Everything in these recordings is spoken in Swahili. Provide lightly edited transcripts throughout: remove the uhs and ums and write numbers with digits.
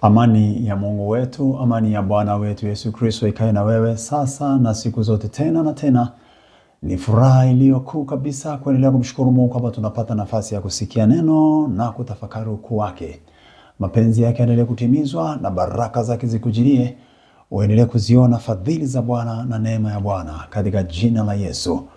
Amani ya Mungu wetu, amani ya Bwana wetu Yesu Kristo ikae na wewe sasa na siku zote tena na tena. Ni furaha iliyokuu kabisa kuendelea kumshukuru Mungu kwamba tunapata nafasi ya kusikia neno na kutafakari ukuu wake. Mapenzi yake yaendelee kutimizwa na baraka zake zikujilie. Uendelee kuziona fadhili za Bwana na neema ya Bwana katika jina la Yesu.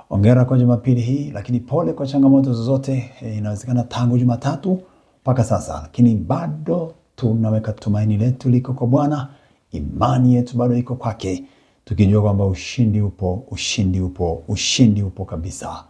Hongera kwa Jumapili hii, lakini pole kwa changamoto zozote. Inawezekana tangu Jumatatu mpaka sasa, lakini bado tunaweka tumaini letu liko kwa Bwana. Imani yetu bado iko kwake, tukijua kwamba ushindi upo, ushindi upo, ushindi upo kabisa.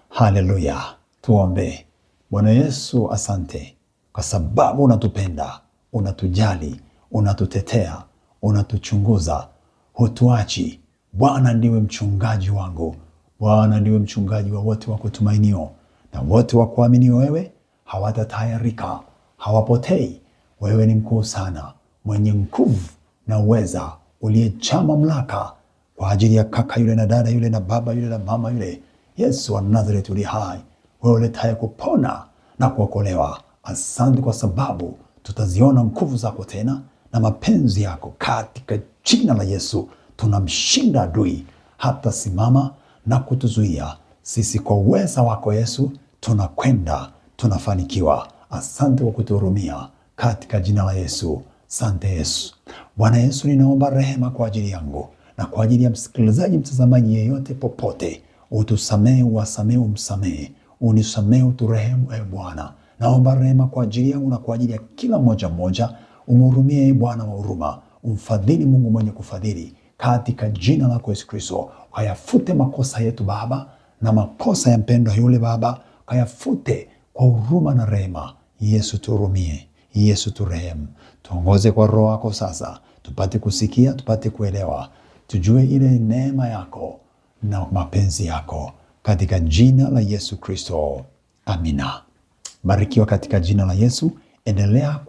Haleluya. Tuombe. Bwana Yesu, asante kwa sababu unatupenda, unatujali, unatutetea, unatuchunguza, hutuachi. Bwana ndiwe mchungaji wangu. Bwana ndiwe mchungaji wa wote wa kutumainio, na wote wa kuaminio wewe hawatatahayarika, hawapotei. Wewe ni mkuu sana, mwenye nguvu na uweza, uliyejaa mamlaka kwa ajili ya kaka yule na dada yule na baba yule na mama yule. Yesu wa Nazareti uliye hai, wewe uletaye kupona na kuokolewa. Asante kwa sababu tutaziona nguvu zako tena na mapenzi yako katika jina la Yesu. Tunamshinda adui hata simama na kutuzuia. Sisi kwa uweza wako Yesu tunakwenda, tunafanikiwa. Asante kwa kutuhurumia katika jina la Yesu. Asante Yesu. Bwana Yesu, ninaomba rehema kwa ajili yangu na kwa ajili ya msikilizaji, mtazamaji yeyote popote. Utusamehe, uwasamehe, umsamehe, unisamehe, uturehemu ewe Bwana. Naomba rehema kwa ajili yangu na kwa ajili ya kila mmoja mmoja. Umhurumie ewe Bwana wa huruma, umfadhili Mungu mwenye kufadhili, katika jina lako Yesu Kristo. Kayafute makosa yetu Baba na makosa ya mpendwa yule Baba, kayafute kwa huruma na rehema. Yesu tuhurumie, Yesu turehemu. Tuongoze kwa Roho yako sasa, tupate kusikia, tupate kuelewa, tujue ile neema yako na mapenzi yako, katika jina la Yesu Kristo. Amina. Barikiwa katika jina la Yesu. Endelea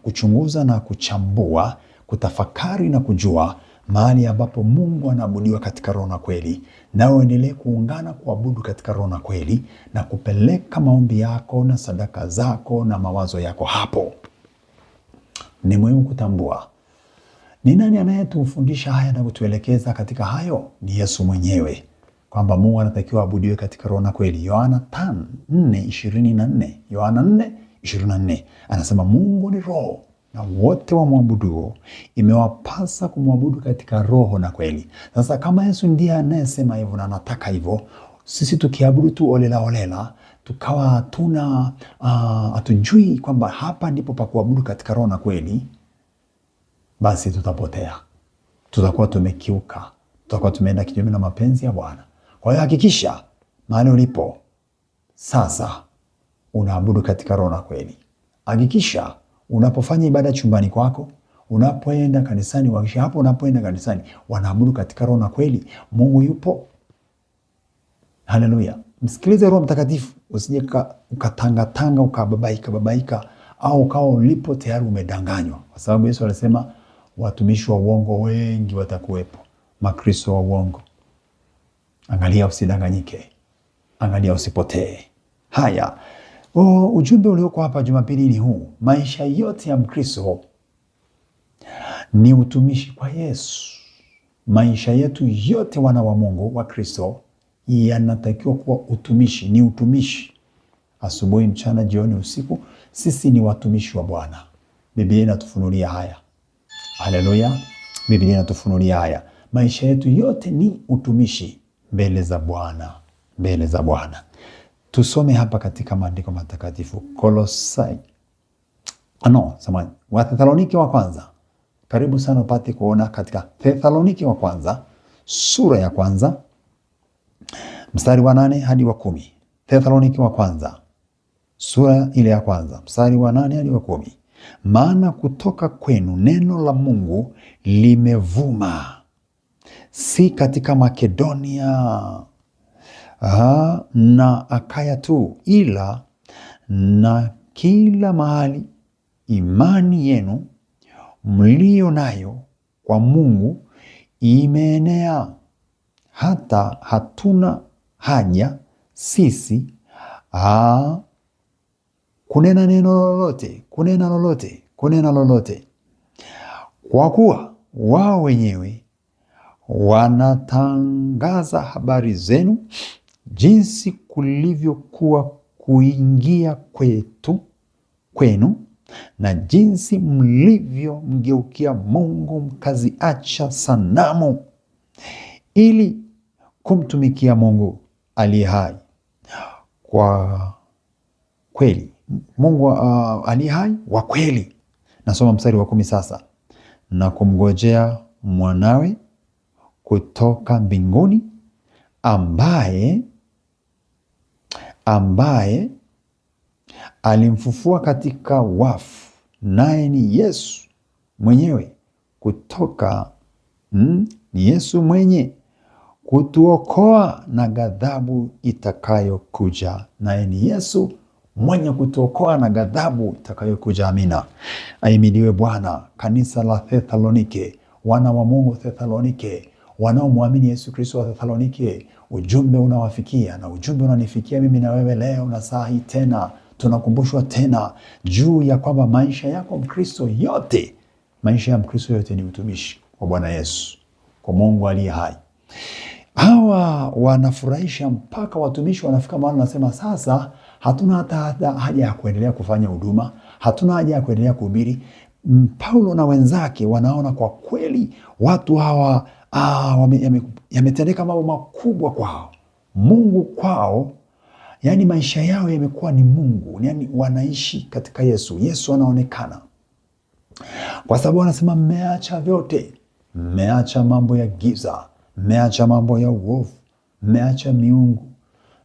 kuchunguza na kuchambua, kutafakari na kujua mahali ambapo Mungu anaabudiwa katika roho na kweli, na uendelee kuungana kuabudu katika roho na kweli, na kupeleka maombi yako na sadaka zako na mawazo yako hapo. Ni muhimu kutambua ni nani anayetufundisha haya na kutuelekeza katika hayo. Ni Yesu mwenyewe, kwamba Mungu anatakiwa abudiwe katika roho na kweli. Yohana 4:24. Yohana 4:24 anasema Mungu ni roho, na wote wamwabuduo imewapasa kumwabudu katika roho na kweli. Sasa kama Yesu ndiye anayesema hivyo na anataka hivyo, sisi tukiabudu tu olela olela, tukawa hatujui kwamba hapa ndipo pa kuabudu katika roho na kweli, basi tutapotea, tutakuwa tumekiuka, tutakuwa tumeenda kinyume na mapenzi ya Bwana. Kwa hiyo hakikisha mahali ulipo sasa unaabudu katika roho na kweli. Hakikisha unapofanya ibada chumbani kwako, unapoenda kanisani, wakisha hapo unapoenda kanisani wanaabudu katika roho na kweli. Mungu yupo. Haleluya. Msikilize Roho Mtakatifu, usije ukatangatanga, ukababaika, au ukawa ulipo tayari umedanganywa, kwa sababu Yesu alisema watumishi wa uongo wengi watakuwepo, makristo wa uongo. Angalia usidanganyike, angalia usipotee. Haya, ujumbe ulioko hapa Jumapili ni huu: maisha yote ya Mkristo ni utumishi kwa Yesu. Maisha yetu yote, wana wa Mungu wa Kristo, yanatakiwa kuwa utumishi, ni utumishi. Asubuhi, mchana, jioni, usiku, sisi ni watumishi wa Bwana. Biblia inatufunulia haya. Haleluya. Biblia inatufunulia haya. Maisha yetu yote ni utumishi mbele za Bwana, mbele za Bwana. Tusome hapa katika maandiko matakatifu. Wathesalonike wa kwanza. Karibu sana upate kuona katika Thesalonike wa kwanza sura ya kwanza mstari wa 8 hadi wa 10. Thesalonike wa kwanza sura ile ya kwanza mstari wa 8 hadi wa 10. Maana kutoka kwenu neno la Mungu limevuma, si katika Makedonia na Akaya tu, ila na kila mahali imani yenu mlio nayo kwa Mungu imeenea, hata hatuna haja sisi kunena neno lolote, kunena lolote, kwa kuwa wao wenyewe wanatangaza habari zenu, jinsi kulivyokuwa kuingia kwenu, na jinsi mlivyomgeukia Mungu mkaziacha sanamu, ili kumtumikia Mungu aliye hai. Kwa kweli, Mungu aliye hai wa kweli. Nasoma mstari wa 10 sasa. Na kumngojea mwanawe kutoka mbinguni, ambaye alimfufua katika wafu, naye ni Yesu mwenyewe ni Yesu mwenye kutuokoa na ghadhabu itakayokuja. Naye ni Yesu mwenye kutuokoa na ghadhabu itakayokuja. Amina. Ahimidiwe Bwana. Kanisa la Thessalonike, wana wa Mungu Thessalonike, wanaomwamini Yesu Kristo wa Thessalonike, ujumbe unawafikia na ujumbe unanifikia mimi na wewe leo na saa hii tena. Tunakumbushwa tena juu ya kwamba maisha ya Mkristo yote ni utumishi kwa Bwana Yesu, kwa Mungu aliye hai. Hawa wanafurahisha mpaka watumishi wanafika mahali nasema, sasa hatuna hata haja ya kuendelea kufanya huduma, hatuna haja ya kuendelea kuhubiri. Paulo na wenzake wanaona kwa kweli watu hawa yametendeka mambo makubwa kwao, Mungu kwao. Yani maisha yao yamekuwa ni Mungu, yani wanaishi katika Yesu. Yesu anaonekana kwa sababu wanasema, mmeacha vyote, mmeacha mambo ya giza, mmeacha mambo ya uovu, mmeacha miungu,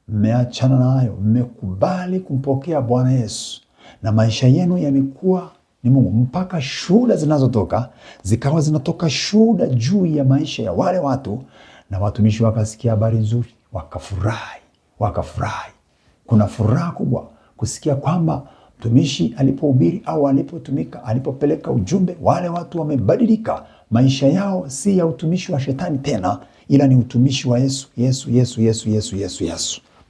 mmeachana nayo, mmekubali kumpokea Bwana Yesu, na maisha yenu yamekuwa ni Mungu. Mpaka shuhuda zikawa zinatoka shuhuda juu ya maisha ya wale watu, na watumishi wakasikia habari nzuri, wakafurahi. Kuna furaha kubwa kusikia kwamba mtumishi alipohubiri au alipopeleka ujumbe, wale watu wamebadilika. Maisha yao si ya utumishi wa shetani tena, ila ni utumishi wa Yesu.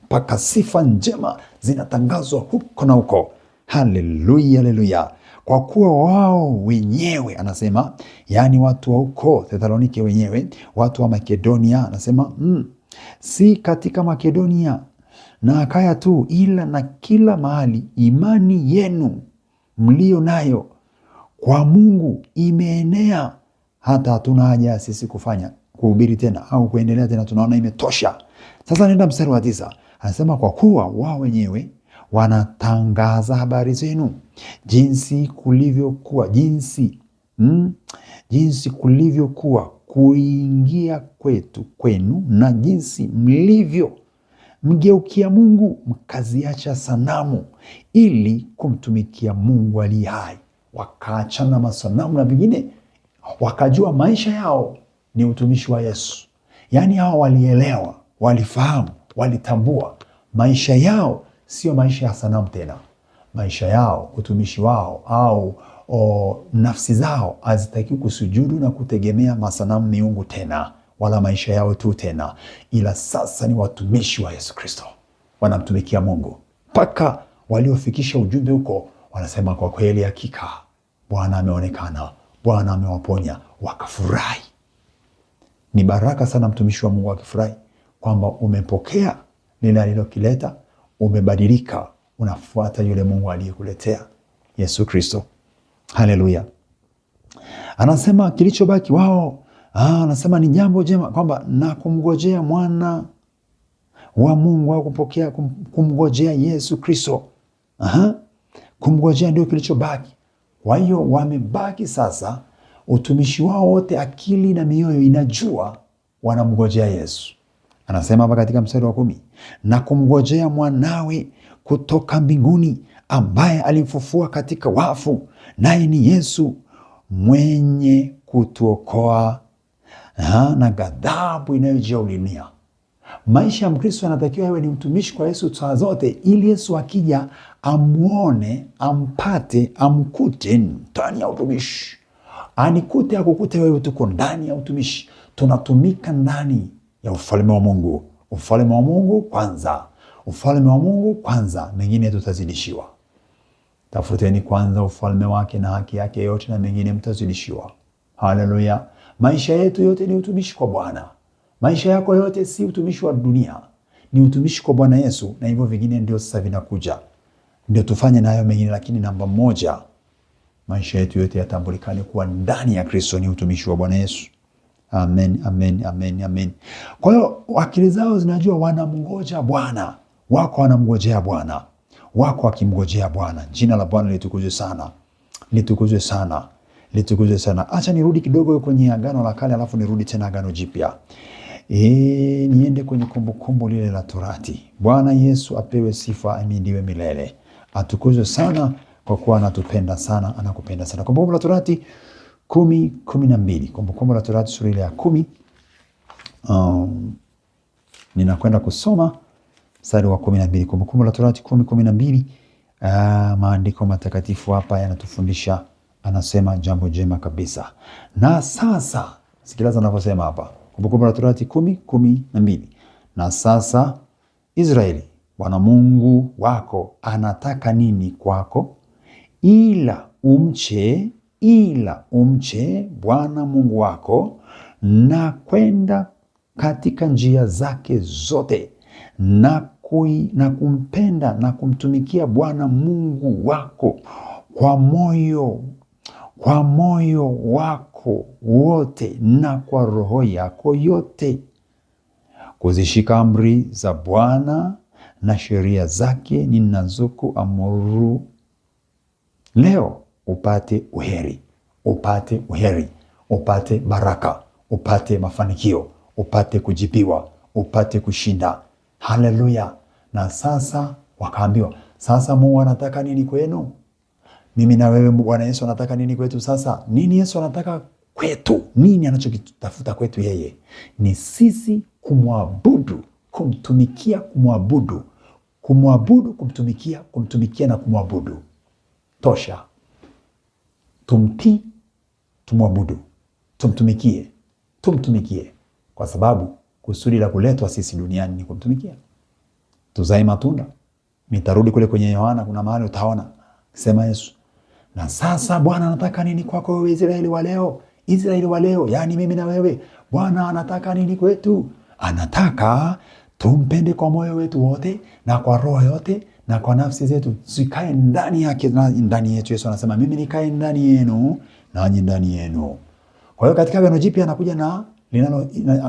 Mpaka sifa njema zinatangazwa huko na huko. Haleluya. Kwa kuwa wao wenyewe, anasema, yani watu wa huko Thessalonike wenyewe, watu wa Makedonia, anasema si katika Makedonia na Akaya tu, ila na kila mahali imani yenu mlio nayo kwa Mungu imeenea, hata hatuna haja sisi kuhubiri tena au kuendelea tena, tunaona imetosha. Sasa nenda mstari wa 9, anasema, kwa kuwa wao wenyewe wanatangaza habari zenu, jinsi kulivyokuwa kuingia kwenu, na jinsi mlivyomgeukia Mungu mkaziacha sanamu, ili kumtumikia Mungu aliye hai. Wakaachana masanamu na vingine, wakajua maisha yao ni utumishi wa Yesu. Yani hao walielewa, walifahamu, walitambua maisha yao sio maisha ya sanamu tena. Maisha yao, utumishi wao au nafsi zao hazitakiwi kusujudu na kutegemea masanamu miungu tena, wala maisha yao tu tena, ila sasa ni watumishi wa Yesu Kristo, wanamtumikia Mungu. Mpaka waliofikisha ujumbe huko wanasema, kwa kweli hakika Bwana ameonekana, Bwana amewaponya, wakafurahi. Ni baraka sana mtumishi wa Mungu akifurahi kwamba umepokea lile alilokileta, umebadilika, unafuata yule Mungu aliyekuletea, Yesu Kristo. Haleluya. Anasema kilichobaki wao, anasema ni jambo jema kwamba na kumngojea mwana wa Mungu, au kumngojea Yesu Kristo. Kumngojea ndio kilichobaki. Kwa hiyo wamebaki sasa, utumishi wao wote, akili na mioyo inajua wanamngojea Yesu. Anasema hapa katika mstari wa 10, na kumngojea mwanawe kutoka mbinguni, ambaye alimfufua katika wafu, naye ni Yesu mwenye kutuokoa na ghadhabu inayojia dunia. Maisha ya Mkristo yanatakiwa yawe ni mtumishi kwa Yesu saa zote, ili Yesu akija amuone, ampate, amkute ndani ya utumishi. Anikute, akukute wewe, tuko ndani ya utumishi, tunatumika ndani ya ufalme wa Mungu. Ufalme wa Mungu kwanza, ufalme wa Mungu kwanza, mengine tutazidishiwa. Tafuteni kwanza ufalme wake na haki yake yote, na mengine mtazidishiwa. Haleluya. Maisha yetu yote ni utumishi kwa Bwana. Maisha yako yote si utumishi wa dunia, ni utumishi kwa Bwana Yesu, na hivyo vingine ndio sasa vinakuja. Ndio tufanye nayo mengine, lakini namba moja, maisha yetu yote yatambulikane kuwa ndani ya Kristo ni utumishi wa Bwana Yesu. Amen, amen, amen, amen. Kwa hiyo akili zao zinajua wanamngoja Bwana. Wako wanamngojea Bwana. Wako wakimngojea Bwana. Jina la Bwana litukuzwe sana. Litukuzwe sana. Litukuzwe sana. Acha nirudi kidogo kwenye Agano la Kale alafu nirudi tena Agano Jipya. Niende kwenye Kumbukumbu lile la Torati. Bwana Yesu apewe sifa, ahimidiwe milele. Atukuzwe sana kwa kuwa anatupenda sana, anakupenda sana. Kumbukumbu la Torati 10:12. Kumbukumbu la Torati sura ile ya 10. Ninakwenda kusoma mstari wa 12. Kumbukumbu la Torati 10:12. Maandiko matakatifu hapa yanatufundisha, anasema jambo jema kabisa. Na sasa, sikiliza anavyosema hapa. Kumbukumbu la Torati 10:12. Na sasa Israeli, Bwana Mungu wako anataka nini kwako? Ila umche Bwana Mungu wako na kwenda katika njia zake zote na kumpenda na kumtumikia Bwana Mungu wako kwa moyo wako wote na kwa roho yako yote, kuzishika amri za Bwana na sheria zake ninazokuamuru leo, upate uheri, upate baraka, upate mafanikio, upate kujibiwa, upate kushinda. Haleluya. Na sasa wakaambiwa, sasa Mungu anataka nini kwenu? Mimi na wewe, Bwana Yesu anataka nini kwetu sasa? Nini Yesu anataka kwetu? Nini anachokitafuta kwetu yeye? Ni sisi kumwabudu, kumtumikia, kumwabudu, kumtumikia na kumwabudu. Tosha. Tumtii, tumwabudu, tumtumikie. Kwa sababu kusudi la kuletwa sisi duniani ni kumtumikia. Tuzae matunda. Nitarudi kule kwenye Yohana, kuna mahali utaona sema Yesu, na sasa Bwana anataka nini kwako wewe Israeli wa leo, yani mimi na wewe. Bwana anataka nini kwetu? Anataka tumpende kwa moyo wetu wote na kwa roho yote na kwa nafsi zetu, zikae ndani yake, ndani yetu. Yesu anasema mimi nikae ndani yenu nanyi ndani yenu. Kwa hiyo katika Agano Jipya anakuja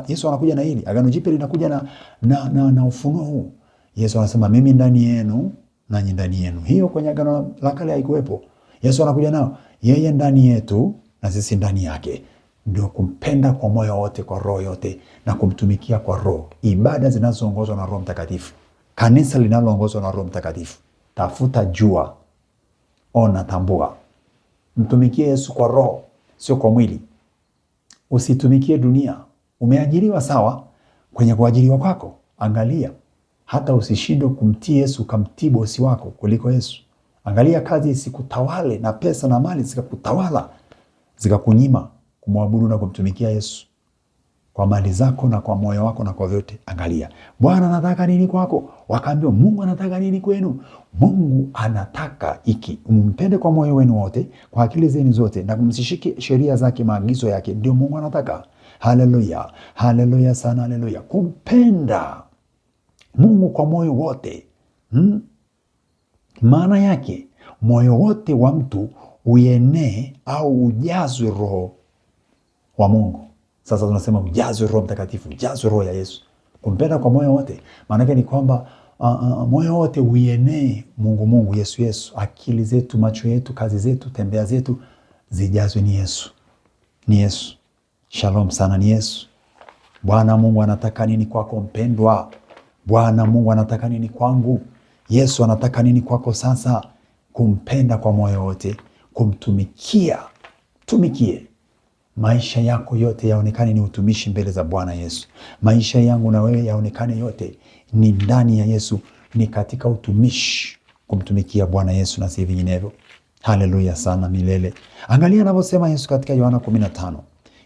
Yesu anakuja na hili. Agano Jipya linakuja na ufunuo huu. Yesu anasema mimi ndani yenu nanyi ndani yenu. Hiyo kwenye Agano la Kale haikuwepo. Yesu anakuja nao, yeye ndani yetu na sisi ndani yake. Ndio kumpenda kwa moyo wote, kwa roho yote na kumtumikia kwa roho. Ibada zinazoongozwa na Roho Mtakatifu. Kanisa linaloongozwa na Roho Mtakatifu. Tafuta, jua, ona, tambua. Mtumikie Yesu kwa roho, sio kwa mwili. Usitumikie dunia. Umeajiriwa sawa, kwenye kuajiriwa kwako, angalia. Hata usishindwe kumtii Yesu, kamtii bosi wako kuliko Yesu. Angalia kazi isikutawale na pesa na mali zikakutawala, zikakunyima kumwabudu na kumtumikia Yesu kwa mali zako na kwa moyo wako na kwa vyote. Angalia, Bwana anataka nini kwako? Wakaambiwa, Mungu anataka nini kwenu? Mungu anataka umpende kwa moyo wenu wote, kwa akili zenu zote, na kumzishike sheria zake, maagizo yake. Ndio Mungu anataka. Haleluya, haleluya sana, haleluya. Kumpenda Mungu kwa moyo wote. Maana yake moyo wote wa mtu uenee au ujazwe roho wa Mungu. Sasa tunasema ujazwe Roho Mtakatifu, ujazwe roho ya Yesu. Kumpenda kwa moyo wote, maana yake ni kwamba moyo wote uenee Mungu, Yesu. Akili zetu, macho yetu, kazi zetu, tembea zetu zijazwe ni Yesu. Ni Yesu. Shalom sana, ni Yesu. Bwana Mungu anataka nini kwako mpendwa? Bwana Mungu anataka nini kwangu? Yesu anataka nini kwako sasa? Kumpenda kwa moyo wote, kumtumikia. Tumikie. Maisha yako yote yaonekane ni utumishi mbele za Bwana Yesu. Maisha yangu na wewe yaonekane yote ni ndani ya Yesu, ni katika utumishi, kumtumikia Bwana Yesu na si vinginevyo. Haleluya sana milele. Angalia anavyosema Yesu katika Yohana 15.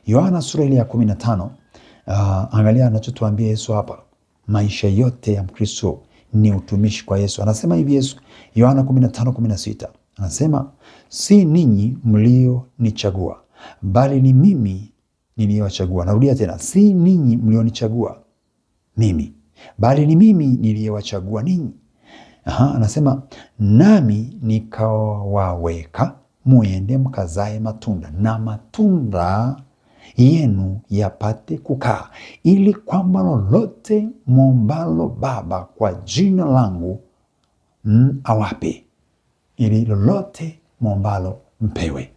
Yohana sura ile ya 15. Angalia anachotuambia Yesu hapa. Maisha yote ya Mkristo ni utumishi kwa Yesu. Anasema hivi Yesu, Yohana 15:16. Anasema, si ninyi mlionichagua, bali ni mimi niliyewachagua. Narudia tena, si ninyi mlionichagua mimi, bali ni mimi niliyewachagua ninyi. Anasema nami nikawaweka muende mkazae matunda, na matunda yenu yapate kukaa, ili kwamba lolote mwombalo Baba kwa jina langu awape, ili lolote mwombalo mpewe.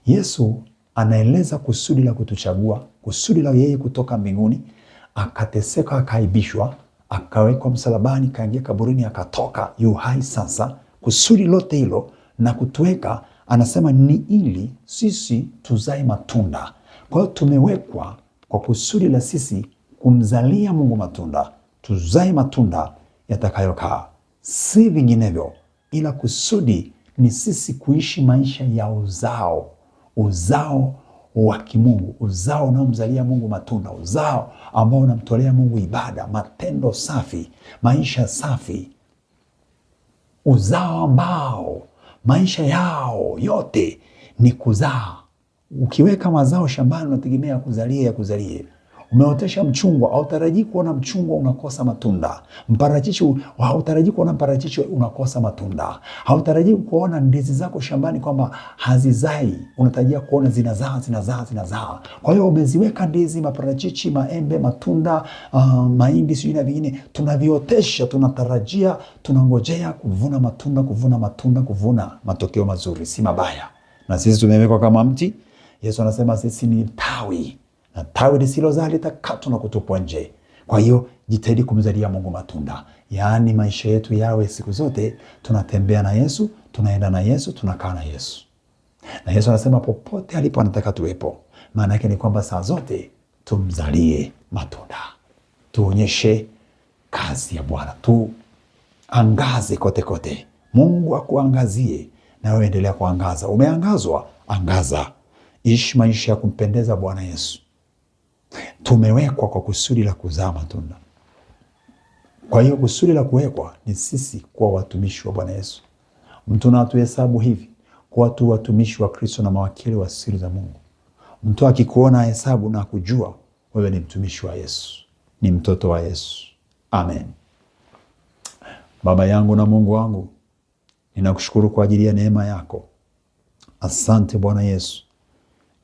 Yesu anaeleza kusudi la kutuchagua, kusudi la yeye kutoka mbinguni, akateseka, akaibishwa, akawekwa msalabani, kaingia kaburini, akatoka yu hai sasa. Kusudi lote hilo na kutuweka, anasema ni ili sisi tuzae matunda. Kwa hiyo tumewekwa kwa kusudi la sisi kumzalia Mungu matunda, tuzae matunda yatakayokaa, si vinginevyo, ila kusudi ni sisi kuishi maisha ya uzao wa kimungu, uzao unaomzalia Mungu matunda, uzao ambao unamtolea Mungu ibada, matendo safi, maisha safi, uzao ambao maisha yao yote ni kuzaa. Ukiweka mazao shambani unategemea yakuzalie. Umeotesha mchungwa, hautarajii kuona mchungwa unakosa matunda. Mparachichi, hautarajii kuona mparachichi unakosa matunda. Hautarajii kuona ndizi zako shambani kwamba hazizai, unatarajia kuona zinazaa. Kwa hiyo umeziweka ndizi, maparachichi, maembe, matunda, mahindi, sijui na vingine, tunaviotesha, tunatarajia, tunangojea kuvuna matunda, kuvuna matokeo mazuri, si mabaya. Na sisi tumewekwa kama mti. Yesu anasema sisi ni tawi, na tawi lisilozaa litakatwa na kutupwa nje. Kwa hiyo jitahidi kumzalia Mungu matunda. Yaani maisha yetu yawe siku zote tunatembea na Yesu, tunaenda na Yesu, tunakaa na Yesu. Na Yesu anasema popote alipo anataka tuwepo. Maana yake ni kwamba saa zote tumzalie matunda. Tuonyeshe kazi ya Bwana. Tuangaze kote. Mungu akuangazie na wewe endelea kuangaza. Umeangazwa, angaza. Ishi maisha ya kumpendeza Bwana Yesu. Tumewekwa kwa kusudi la kuzaa matunda. Kwa hiyo kusudi la kuwekwa ni sisi kuwa watumishi wa Bwana Yesu. Mtu na atuhesabu hivi kuwa tu watumishi wa Kristo na mawakili wa siri za Mungu. Mtu akikuona hesabu na kujua wewe ni mtumishi wa Yesu, ni mtoto wa Yesu. Amen. Baba yangu na Mungu wangu, ninakushukuru kwa ajili ya neema yako. Asante Bwana Yesu.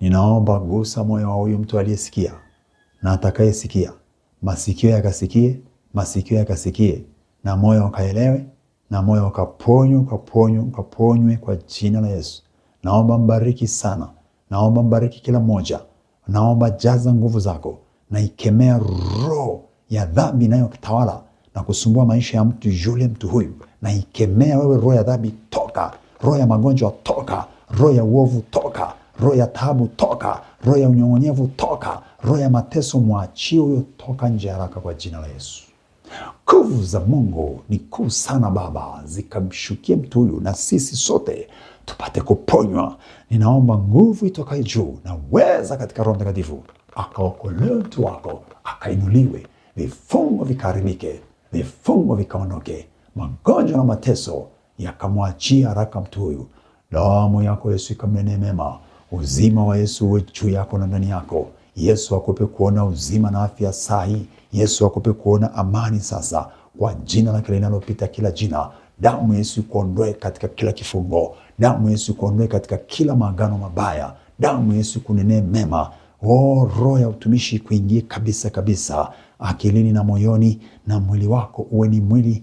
Ninaomba gusa moyo wa huyu mtu aliyesikia na atakayesikia. Masikio yakasikie, na moyo ukaelewe, na moyo ukaponywe kwa jina la Yesu. Naomba mbariki sana. Naomba mbariki kila mmoja. Naomba jaza nguvu zako, na ikemea roho ya dhambi inayotawala na kusumbua maisha ya mtu huyu. Na ikemea wewe roho ya dhambi, toka. Roho ya magonjwa, toka. Roho ya uovu, toka. Roho ya taabu, toka. Roho ya unyong'onyevu, toka. Roho ya mateso, mwachie huyo, toka nje haraka kwa jina la Yesu. Nguvu za Mungu ni kuu sana Baba, zikamshukie mtu huyu na sisi sote tupate kuponywa. Ninaomba nguvu itokayo juu na weza katika Roho Mtakatifu akaokolewe mtu wako, akainuliwe, vifungo vikaharibike, vifungo vikaondoke, magonjwa na mateso yakamwachia haraka mtu huyu. Damu yako Yesu ikamnenee mema, uzima wa Yesu uwe juu yako na ndani yako. Yesu akupe kuona uzima na afya sahi. Yesu akupe kuona amani sasa, kwa jina lake linalopita kila jina. Damu Yesu ikuondoe katika kila kifungo. Damu Yesu ikuondoe katika kila maagano mabaya. Damu Yesu kunenee mema. Roho ya utumishi kuingie kabisa akilini na moyoni, na mwili wako uwe ni mwili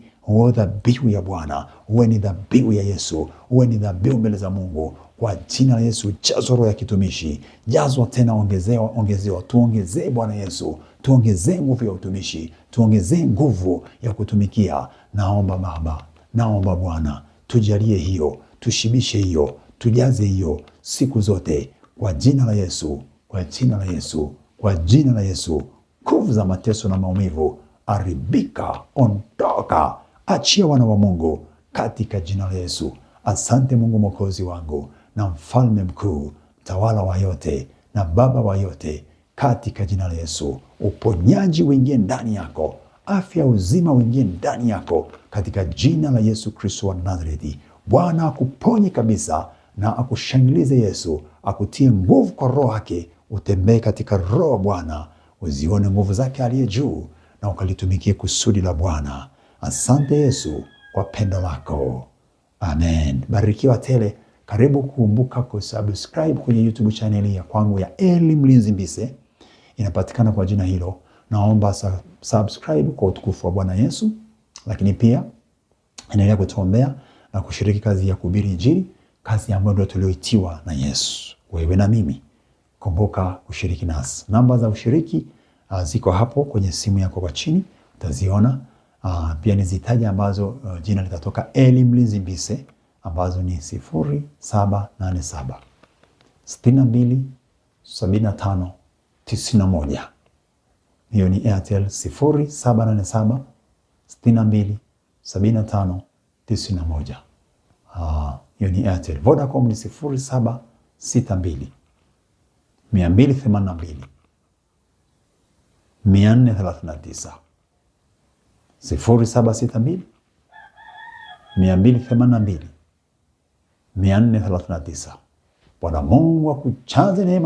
dhabihu ya Bwana, uwe ni dhabihu ya Yesu, uwe ni dhabihu mbele za Mungu. Kwa jina la Yesu, jazwa roho ya kitumishi, jazwa tena, ongezewa. Tuongezee Bwana Yesu, tuongezee nguvu ya utumishi, tuongezee nguvu ya kutumikia. Naomba Baba, naomba Bwana, tujalie hiyo, tushibishe hiyo, tujaze hiyo siku zote, kwa jina la Yesu, kwa jina la Yesu, kwa jina la Yesu. Nguvu za mateso na maumivu, aribika, ondoka, achia wana wa Mungu katika jina la Yesu. Asante Mungu Mwokozi wangu na mfalme mkuu, mtawala wa yote na baba wa yote, katika jina la Yesu. Uponyaji uingie ndani yako, afya uzima uingie ndani yako, katika jina la Yesu Kristo wa Nazareti. Bwana akuponye kabisa, na akushangilize Yesu, akutie nguvu kwa roho yake, utembee katika roho Bwana, uzione nguvu zake aliye juu na ukalitumikie kusudi la Bwana. Asante Yesu kwa pendo lako. Amen. Barikiwa tele. Karibu kukumbuka kusubscribe kwenye YouTube channel ya kwangu ya Eli Mlinzi Mbise. Inapatikana kwa jina hilo. Naomba subscribe kwa utukufu wa Bwana Yesu. Lakini pia endelea kutuombea na kushiriki kazi ya kuhubiri Injili, kazi ambayo ndio tulioitiwa na Yesu. Wewe na mimi, kumbuka kushiriki nasi. Namba za ushiriki ziko hapo kwenye simu yako kwa chini, utaziona. Pia nizitaje ambazo jina litatoka Eli Mlinzi Mbise, ambazo ni 0787 62 75 91. Hiyo ni Airtel 0787 62 75 91. Hiyo ni Airtel. Vodacom ni 0762 282 439. 0762 282 439. Bwana Mungu akujaze neema.